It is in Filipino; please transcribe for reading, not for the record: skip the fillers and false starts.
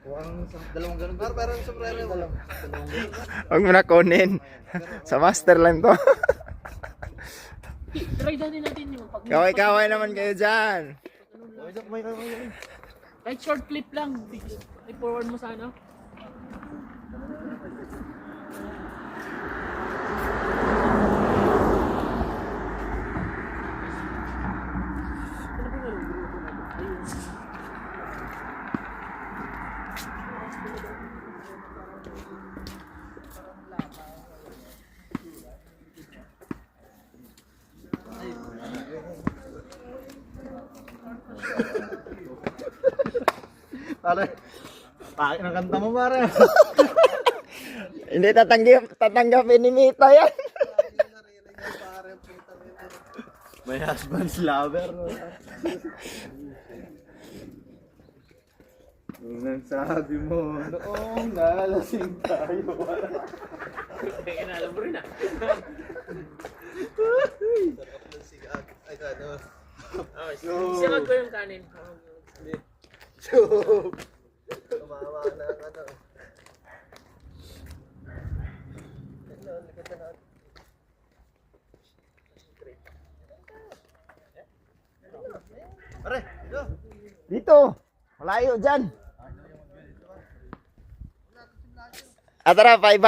Dalawang ganun. Parang sombrero. Dalawang ganun. Huwag mo na kunin. Sa master lang to. Try din natin yung pag Kaway-kaway naman kayo dyan. kahit short clip lang. I-forward mo sa ano. Pare, pake ng kanta mo pare. Hindi tatanggapin ni Mita yan. May husband's lover. Nung sabi mo, noong nalasing tayo. Kaya alam mo rin ah. Siyag ko yung kanin. Tumawa na ang ano. Pare, go. Dito. Malayo dyan. Tara, 5